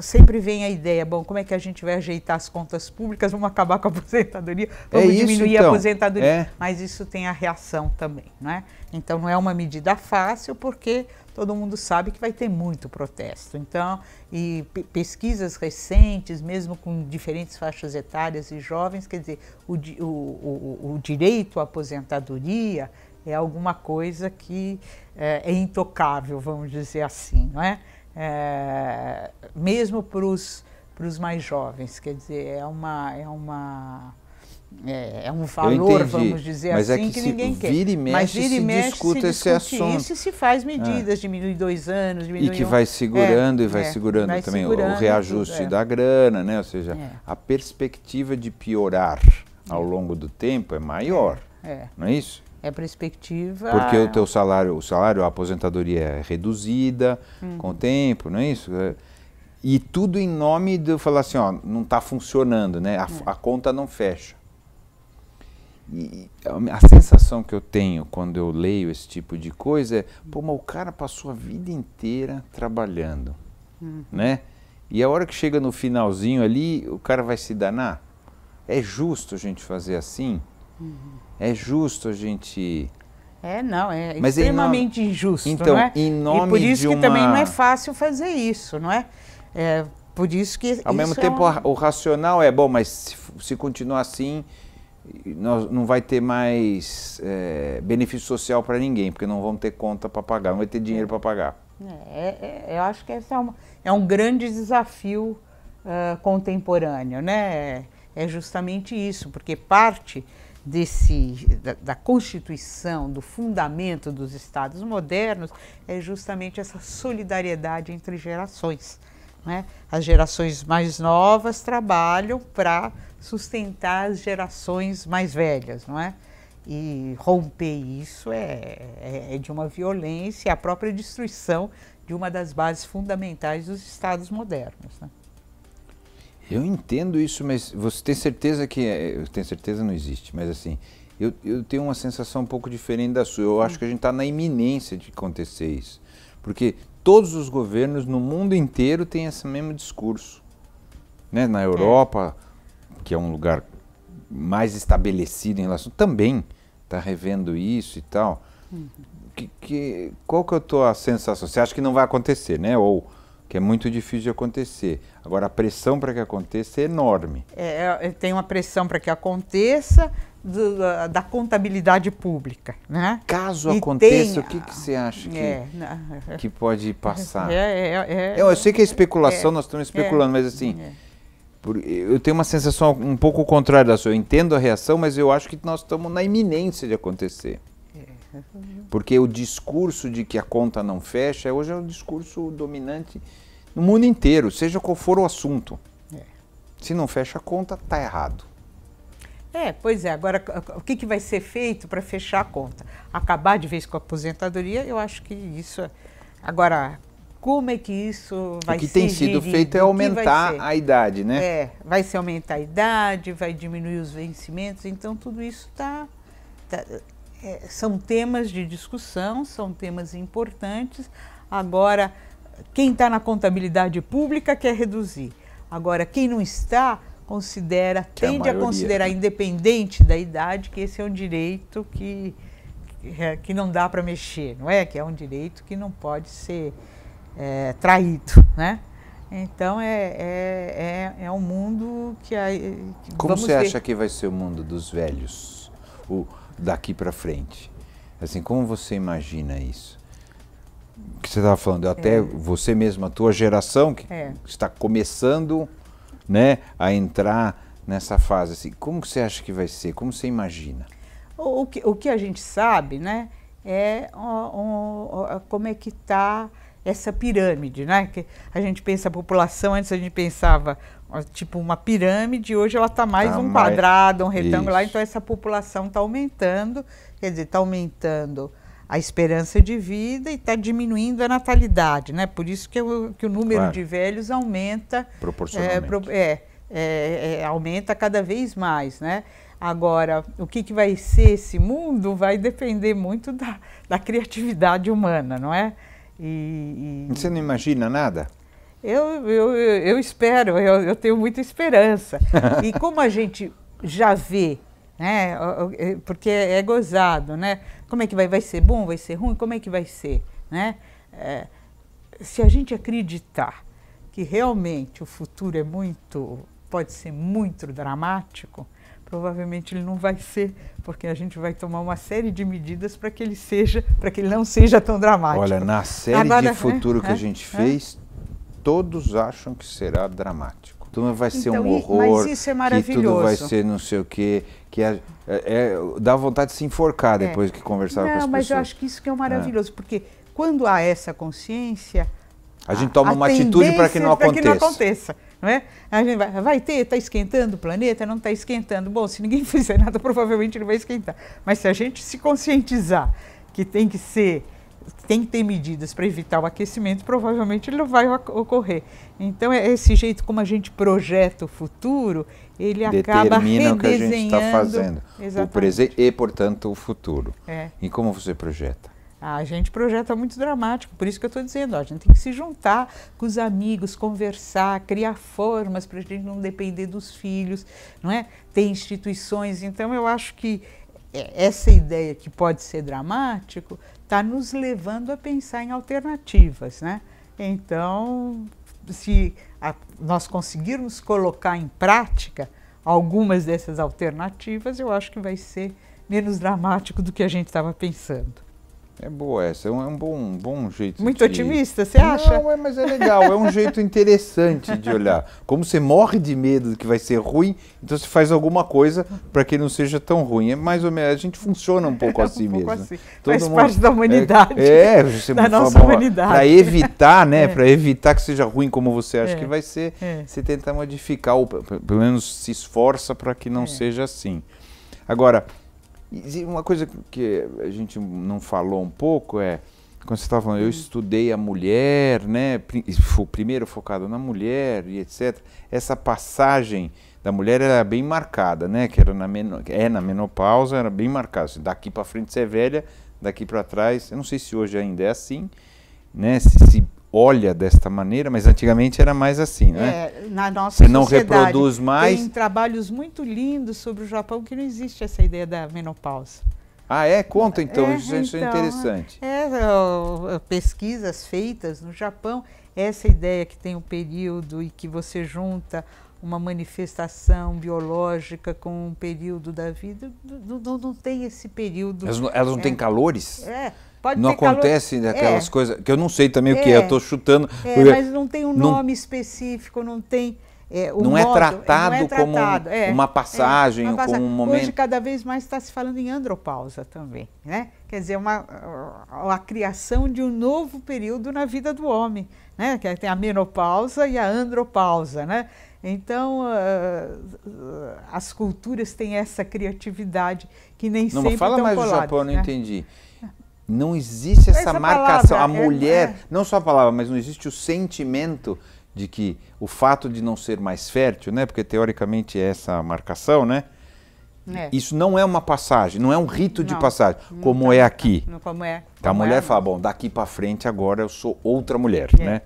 A: sempre vem a ideia, bom, como é que a gente vai ajeitar as contas públicas, vamos acabar com a aposentadoria, vamos diminuir a aposentadoria, mas isso tem a reação também, não é? Então não é uma medida fácil, porque todo mundo sabe que vai ter muito protesto. Então, e pesquisas recentes, mesmo com diferentes faixas etárias e jovens, quer dizer, o direito à aposentadoria é alguma coisa que é intocável, vamos dizer assim, não é? Mesmo para os mais jovens, quer dizer, é um valor, vamos dizer assim, que ninguém quer.
C: Mas vira e mexe, se discuta esse assunto.
A: Isso se faz medidas, diminui 2 anos, diminui...
C: E que vai segurando e vai segurando também o reajuste da grana, né? Ou seja, a perspectiva de piorar ao longo do tempo é maior, não é isso?
A: É perspectiva...
C: Porque o teu salário, a aposentadoria é reduzida com o tempo, não é isso? E tudo em nome de falar assim, ó, não está funcionando, né? A conta não fecha. E a sensação que eu tenho quando eu leio esse tipo de coisa é, pô, mas o cara passou a vida inteira trabalhando, né? E a hora que chega no finalzinho ali, o cara vai se danar? É justo a gente fazer assim? É justo a gente...
A: não, é extremamente injusto,
C: então,
A: não é?
C: Em nome
A: e por isso
C: de
A: que também não é fácil fazer isso, não é? Por isso que...
C: Ao mesmo tempo, o racional é, bom, mas se continuar assim, não vai ter mais benefício social para ninguém, porque não vão ter conta para pagar, não vai ter dinheiro para pagar.
A: Eu acho que esse é um grande desafio contemporâneo, né? É justamente isso, porque parte da Constituição, do fundamento dos Estados modernos, é justamente essa solidariedade entre gerações, né? As gerações mais novas trabalham para sustentar as gerações mais velhas, não é? E romper isso é de uma violência, a própria destruição de uma das bases fundamentais dos Estados modernos, né?
C: Eu entendo isso, mas você tem certeza que... Eu tenho certeza não existe, mas assim, eu tenho uma sensação um pouco diferente da sua. Eu acho que a gente está na iminência de acontecer isso. Porque todos os governos no mundo inteiro têm esse mesmo discurso. Né? Na Europa, que é um lugar mais estabelecido em relação... Também está revendo isso e tal. Qual que é a tua sensação? Você acha que não vai acontecer, né? Ou que é muito difícil de acontecer. Agora, a pressão para que aconteça é enorme.
A: Tem uma pressão para que aconteça da contabilidade pública, né?
C: Caso aconteça, o que você acha que pode passar? Eu sei que é especulação, nós estamos especulando, mas assim, eu tenho uma sensação um pouco contrária da sua. Eu entendo a reação, mas eu acho que nós estamos na iminência de acontecer. Porque o discurso de que a conta não fecha, hoje é o discurso dominante no mundo inteiro, seja qual for o assunto. Se não fecha a conta, está errado.
A: Pois é. Agora, o que vai ser feito para fechar a conta? Acabar de vez com a aposentadoria, eu acho que isso... Agora, como é que isso vai ser? O que
C: tem sido feito é aumentar a idade, né?
A: Vai se aumentar a idade, vai diminuir os vencimentos, então tudo isso são temas de discussão, são temas importantes. Agora, quem está na contabilidade pública quer reduzir. Agora, quem não está, tende a considerar, independente da idade, que esse é um direito que não dá para mexer, não é? Que é um direito que não pode ser traído, né? Então, é um mundo que...
C: Como você acha que vai ser o mundo dos velhos? Daqui para frente, assim, como você imagina isso? O que você estava falando, até você mesma, a tua geração que está começando, né, a entrar nessa fase, assim, como que você acha que vai ser? Como você imagina?
A: O que a gente sabe, né, como é que está essa pirâmide, né? Que a gente pensa a população, antes a gente pensava tipo uma pirâmide, hoje ela está mais um quadrado, um retângulo, então essa população está aumentando, quer dizer, está aumentando a esperança de vida e está diminuindo a natalidade, né? Por isso que o número de velhos aumenta
C: proporcionalmente.
A: Aumenta cada vez mais, né? Agora, o que vai ser esse mundo vai depender muito da criatividade humana, não é?
C: Você não imagina nada?
A: Eu espero, eu tenho muita esperança. E como a gente já vê, né, porque é gozado, né? Como é que vai ser bom, vai ser ruim, como é que vai ser, né? Se a gente acreditar que realmente o futuro pode ser muito dramático, provavelmente ele não vai ser, porque a gente vai tomar uma série de medidas para que ele não seja tão dramático.
C: Olha, na série de futuro que a gente fez, todos acham que será dramático. Tudo vai ser um horror,
A: mas isso é maravilhoso.
C: Que tudo vai ser não sei o quê, dá vontade de se enforcar depois que conversar com as pessoas.
A: Não, mas eu acho que isso que é maravilhoso, porque quando há essa consciência...
C: A gente toma uma atitude para que não aconteça.
A: Não é? A gente está esquentando o planeta, não está esquentando. Bom, se ninguém fizer nada, provavelmente ele vai esquentar. Mas se a gente se conscientizar que tem que ter medidas para evitar o aquecimento, provavelmente ele não vai ocorrer. Então, esse jeito como a gente projeta o futuro, ele acaba redesenhando...
C: o que a gente está fazendo.
A: Exatamente.
C: O presente e, portanto, o futuro. E como você projeta?
A: A gente projeta muito dramático, por isso que eu estou dizendo, a gente tem que se juntar com os amigos, conversar, criar formas para a gente não depender dos filhos, não é? Ter instituições. Então, eu acho que essa ideia que pode ser dramático está nos levando a pensar em alternativas, né? Então, se nós conseguirmos colocar em prática algumas dessas alternativas, eu acho que vai ser menos dramático do que a gente estava pensando.
C: É boa essa, é um bom jeito.
A: Muito otimista, você acha?
C: Não, mas é legal, é um jeito interessante de olhar. Como você morre de medo de que vai ser ruim, então você faz alguma coisa para que não seja tão ruim. É mais ou menos, a gente funciona um pouco assim mesmo.
A: Assim. Faz parte da humanidade.
C: Da
A: nossa humanidade.
C: Para evitar, né? Para evitar que seja ruim como você acha que vai ser, você tenta modificar, ou pelo menos se esforça para que não seja assim. Agora, uma coisa que a gente não falou um pouco é quando você estava falando, eu estudei a mulher, né? Primeiro focado na mulher e etc. Essa passagem da mulher era bem marcada, né? Que era na menopausa, era bem marcada. Assim, daqui para frente você é velha, daqui para trás, eu não sei se hoje ainda é assim, né? Se olha desta maneira, mas antigamente era mais assim, né?
A: Na nossa
C: você não reproduz mais.
A: Tem trabalhos muito lindos sobre o Japão que não existe essa ideia da menopausa.
C: Ah, é? Conta então, isso é interessante.
A: Pesquisas feitas no Japão, essa ideia que tem um período e que você junta uma manifestação biológica com um período da vida, não tem esse período.
C: Elas não têm calores?
A: Pode
C: não
A: ter
C: acontece aquelas coisas, que eu não sei também o que é, eu estou chutando.
A: Mas não tem um nome específico, não tem...
C: não é tratado como uma passagem, como um momento.
A: Hoje, cada vez mais está se falando em andropausa também, né? Quer dizer, a criação de um novo período na vida do homem, né? Que tem a menopausa e a andropausa, né? Então, as culturas têm essa criatividade que nem sempre estão coladas.
C: Não, fala mais do Japão, eu não entendi. Não existe essa marcação. A mulher, não só a palavra, mas não existe o sentimento de que o fato de não ser mais fértil, né? Porque teoricamente é essa marcação, né? Isso não é uma passagem, não é um rito de passagem, como é aqui. A mulher fala, bom, daqui para frente agora eu sou outra mulher, né?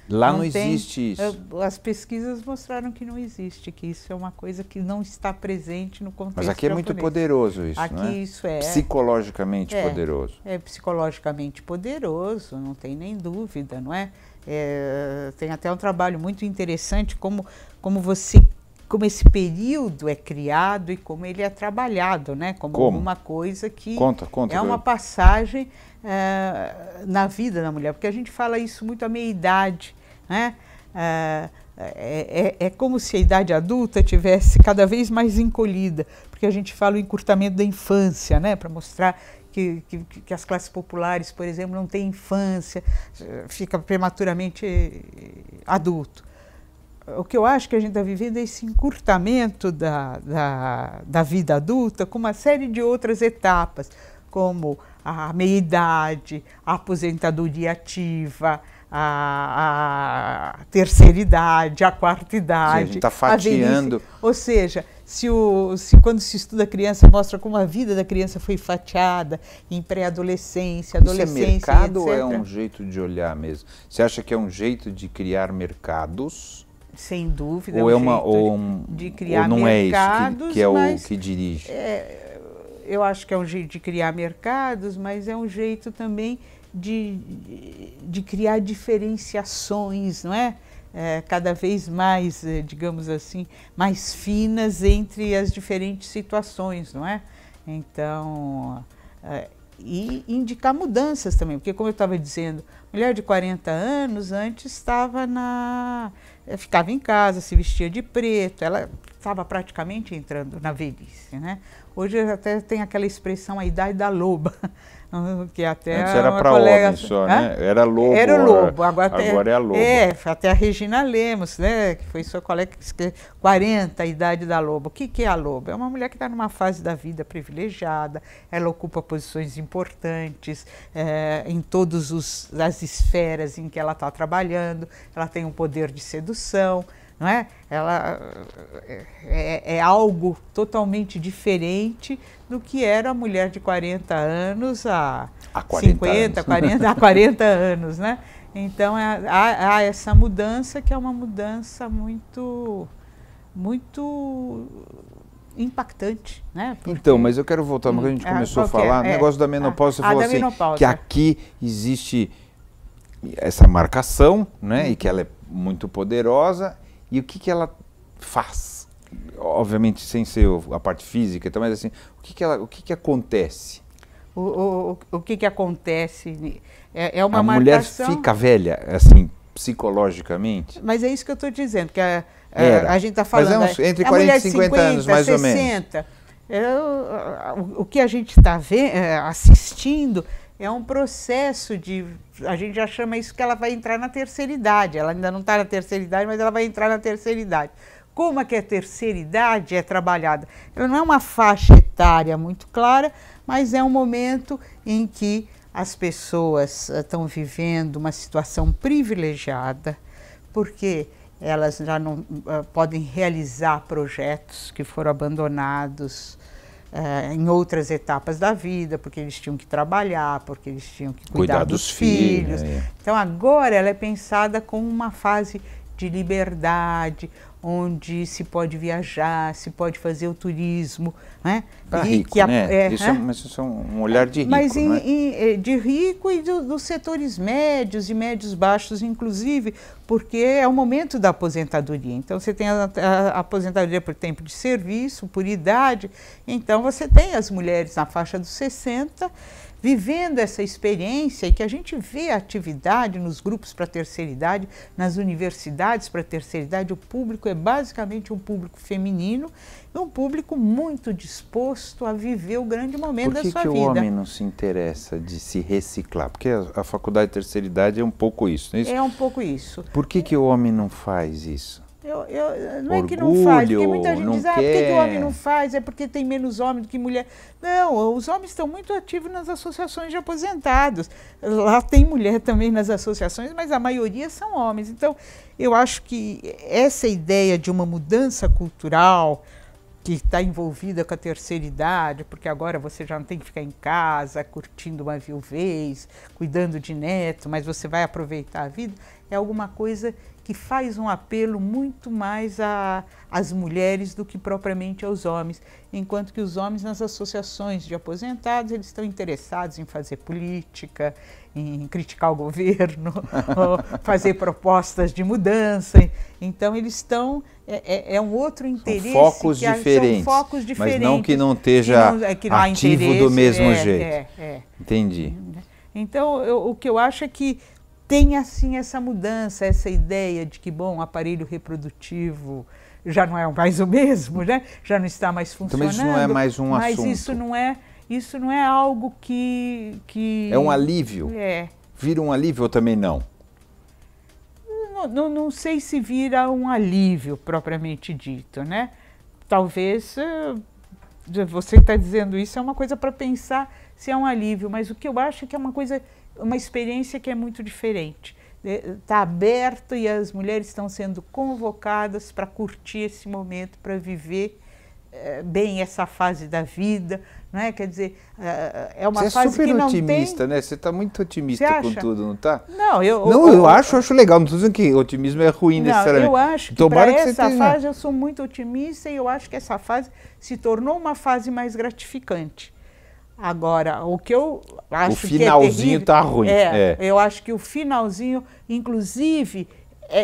C: Lá não existe isso.
A: As pesquisas mostraram que não existe, que isso é uma coisa que não está presente no contexto japonês.
C: Mas aqui é muito poderoso isso,
A: aqui
C: não é?
A: Isso é
C: psicologicamente poderoso.
A: É psicologicamente poderoso, não tem nem dúvida, não é? Tem até um trabalho muito interessante como esse período é criado e como ele é trabalhado, né? Como uma coisa que é uma passagem na vida da mulher, porque a gente fala isso muito à meia-idade, né? É como se a idade adulta tivesse cada vez mais encolhida, porque a gente fala o encurtamento da infância, né? Para mostrar que as classes populares, por exemplo, não têm infância, fica prematuramente adulto. O que eu acho que a gente está vivendo é esse encurtamento da vida adulta com uma série de outras etapas, como a meia-idade, a aposentadoria ativa, a terceira idade, a quarta idade.
C: A gente está fatiando.
A: Ou seja, se quando se estuda a criança, mostra como a vida da criança foi fatiada em pré-adolescência, adolescência,
C: isso é mercado
A: etc.
C: ou é um jeito de olhar mesmo? Você acha que é um jeito de criar mercados?
A: Sem dúvida,
C: ou
A: é um jeito de criar
C: não
A: mercados,
C: é isso que é o que dirige?
A: Eu acho que é um jeito de criar mercados, mas é um jeito também de criar diferenciações, não é? Cada vez mais, digamos assim, mais finas entre as diferentes situações, não é? Então, e indicar mudanças também, porque como eu estava dizendo, mulher de 40 anos antes ficava em casa, se vestia de preto, ela estava praticamente entrando na velhice, né? Hoje até tem aquela expressão, a idade da loba, que até
C: antes era para homem só, né? Era lobo.
A: Era o lobo, agora
C: é a loba.
A: Até a Regina Lemos, né? Que foi sua colega que escreveu 40, a idade da loba. O que é a loba? É uma mulher que está numa fase da vida privilegiada, ela ocupa posições importantes em todas as esferas em que ela está trabalhando, ela tem um poder de sedução, não é? Ela é algo totalmente diferente do que era a mulher de 40 anos há 50, 40 anos, né? Então há essa mudança que é uma mudança muito impactante, né? Porque,
C: então, mas eu quero voltar, mas a gente começou a falar, o negócio da menopausa, você falou assim, que aqui existe essa marcação, né? E que ela é muito poderosa. E o que ela faz? Obviamente, sem ser a parte física, mas assim, o que acontece?
A: O que acontece? É uma
C: marcação. A mulher fica velha, assim, psicologicamente?
A: Mas é isso que eu estou dizendo, que a gente está falando...
C: Mas entre 40 e 50 anos, mais 60,
A: ou menos. O que a gente está assistindo é um processo a gente já chama isso que ela vai entrar na terceira idade. Ela ainda não está na terceira idade, mas ela vai entrar na terceira idade. Como é que a terceira idade é trabalhada? Ela não é uma faixa etária muito clara, mas é um momento em que as pessoas estão vivendo uma situação privilegiada, porque elas já não podem realizar projetos que foram abandonados em outras etapas da vida, porque eles tinham que trabalhar, porque eles tinham que cuidar dos filhos. Então agora ela é pensada como uma fase de liberdade, onde se pode viajar, se pode fazer o turismo, né?
C: Rico, né? Mas isso é um olhar de rico,
A: mas
C: de
A: rico e dos setores médios e médios baixos, inclusive, porque é o momento da aposentadoria. Então você tem a aposentadoria por tempo de serviço, por idade, então você tem as mulheres na faixa dos 60, vivendo essa experiência, e que a gente vê a atividade nos grupos para a terceira idade, nas universidades para a terceira idade, o público é basicamente um público feminino, e um público muito disposto a viver o grande momento da sua vida.
C: Por que o homem não se interessa de se reciclar? Porque a faculdade de terceira idade é um pouco isso, não é isso?
A: É um pouco isso.
C: Por que o homem não faz isso?
A: Não é que não faz, porque muita gente diz, por que o homem não faz? É porque tem menos homem do que mulher. Não, os homens estão muito ativos nas associações de aposentados. Lá tem mulher também nas associações, mas a maioria são homens. Então, eu acho que essa ideia de uma mudança cultural que está envolvida com a terceira idade, porque agora você já não tem que ficar em casa curtindo uma viuvez, cuidando de neto, mas você vai aproveitar a vida, é alguma coisa que faz um apelo muito mais às mulheres do que propriamente aos homens, enquanto que os homens nas associações de aposentados, eles estão interessados em fazer política, em criticar o governo, fazer propostas de mudança. Então eles estão, é um outro interesse.
C: São focos diferentes,
A: são focos diferentes,
C: mas não que não esteja ativo do mesmo jeito. Entendi.
A: Então o que eu acho é que tem assim essa mudança, essa ideia de que, bom, o aparelho reprodutivo já não é mais o mesmo, né? Já não está mais funcionando.
C: Então, mas isso não é mais um assunto.
A: Mas isso não é algo que...
C: É um alívio? Vira um alívio ou também não?
A: Não sei se vira um alívio propriamente dito, né? Talvez, você está dizendo isso, é uma coisa para pensar se é um alívio, mas o que eu acho é que é uma experiência que é muito diferente. Está aberto e as mulheres estão sendo convocadas para curtir esse momento, para viver bem essa fase da vida, não é? Quer dizer, é uma fase que não tem... Você é super otimista,
C: né? Você está muito otimista com tudo, não está?
A: Não,
C: eu acho legal, não estou dizendo que otimismo é ruim necessariamente.
A: Eu acho que para essa fase eu sou muito otimista e eu acho que essa fase se tornou uma fase mais gratificante. Agora, o que eu acho que é terrível... O finalzinho está ruim. Eu acho que o finalzinho, inclusive,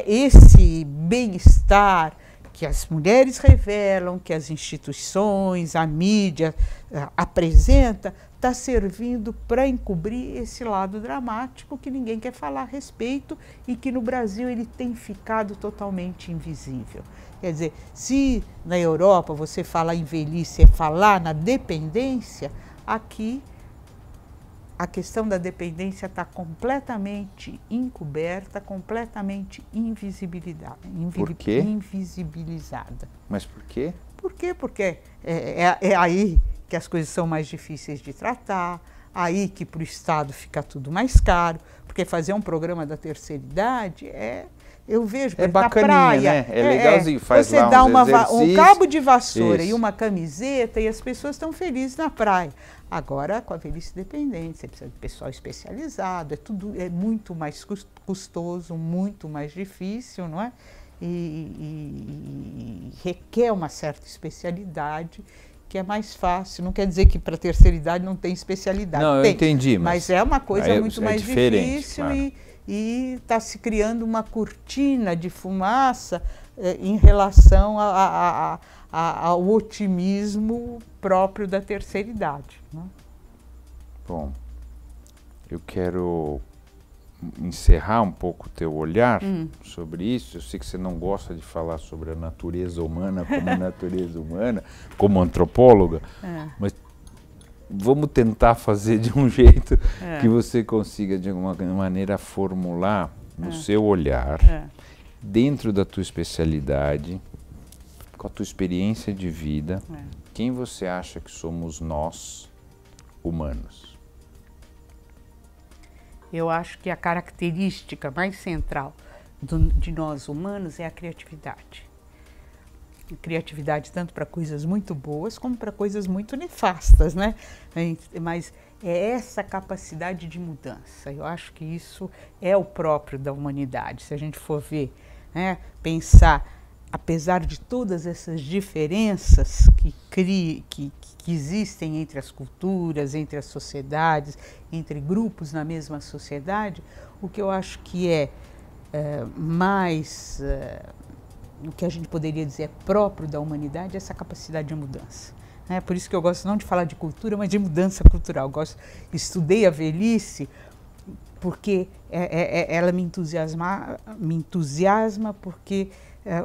A: esse bem-estar que as mulheres revelam, que as instituições, a mídia apresenta, está servindo para encobrir esse lado dramático que ninguém quer falar a respeito e que no Brasil ele tem ficado totalmente invisível. Quer dizer, se na Europa você falar em velhice é falar na dependência, aqui a questão da dependência está completamente encoberta, completamente invisibilizada.
C: Por quê?
A: Invisibilizada.
C: Mas por quê?
A: Por quê? Porque é aí que as coisas são mais difíceis de tratar, aí que para o Estado fica tudo mais caro, porque fazer um programa da terceira idade eu vejo na praia,
C: né? É legalzinho, faz
A: você
C: lá
A: dá
C: um
A: cabo de vassoura
C: Isso.
A: e uma camiseta e as pessoas estão felizes na praia. Agora, com a velhice dependente, você precisa de pessoal especializado, é muito mais custoso, muito mais difícil, não é? E requer uma certa especialidade, que é mais fácil. Não quer dizer que para a terceira idade não tem especialidade.
C: Não, eu entendi.
A: Mas é uma coisa muito mais difícil,
C: claro.
A: E está se criando uma cortina de fumaça em relação ao otimismo próprio da terceira idade. Né?
C: Bom, eu quero encerrar um pouco o teu olhar sobre isso. Eu sei que você não gosta de falar sobre a natureza humana como natureza humana, como antropóloga, mas vamos tentar fazer de um jeito que você consiga, de alguma maneira, formular no seu olhar, dentro da tua especialidade, com a tua experiência de vida, quem você acha que somos nós, humanos?
A: eu acho que a característica mais central de nós humanos é a criatividade. Criatividade tanto para coisas muito boas como para coisas muito nefastas, né? Mas é essa capacidade de mudança. Eu acho que isso é o próprio da humanidade. Se a gente for ver, né, pensar, apesar de todas essas diferenças que existem entre as culturas, entre as sociedades, entre grupos na mesma sociedade, o que eu acho que o que a gente poderia dizer é próprio da humanidade é essa capacidade de mudança. Por isso que eu gosto não de falar de cultura, mas de mudança cultural. Estudei a velhice porque ela me entusiasma porque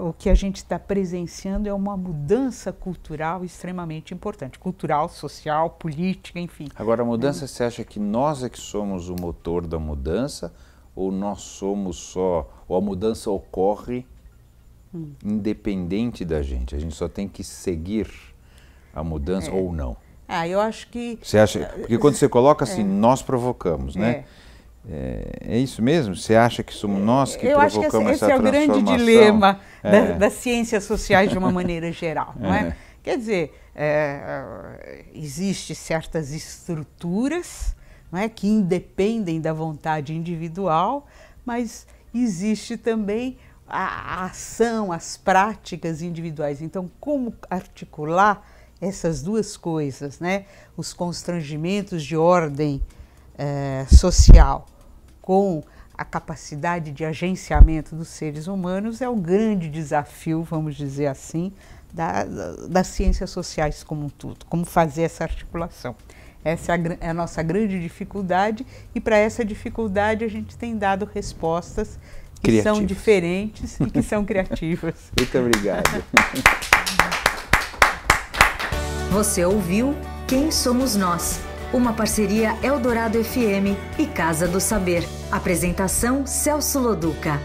A: o que a gente está presenciando é uma mudança cultural extremamente importante. Cultural, social, política, enfim.
C: Agora, a mudança, você acha que nós é que somos o motor da mudança ou nós somos só, ou a mudança ocorre independente da gente? A gente só tem que seguir a mudança ou não?
A: Eu acho que...
C: Você acha, porque quando você coloca assim, nós provocamos, né? É isso mesmo? Você acha que somos nós que provocamos essa transformação?
A: Eu acho que esse é o grande dilema das ciências sociais de uma maneira geral, não é? Quer dizer, existem certas estruturas, não é, que independem da vontade individual, mas existe também a ação, as práticas individuais. Então, como articular essas duas coisas, né? Os constrangimentos de ordem social com a capacidade de agenciamento dos seres humanos é o grande desafio, vamos dizer assim, das ciências sociais como um todo. Como fazer essa articulação. Essa é a nossa grande dificuldade e para essa dificuldade a gente tem dado respostas que são diferentes e que são criativas.
C: Muito obrigado.
B: Você ouviu Quem Somos Nós? Uma parceria Eldorado FM e Casa do Saber. Apresentação Celso Loduca.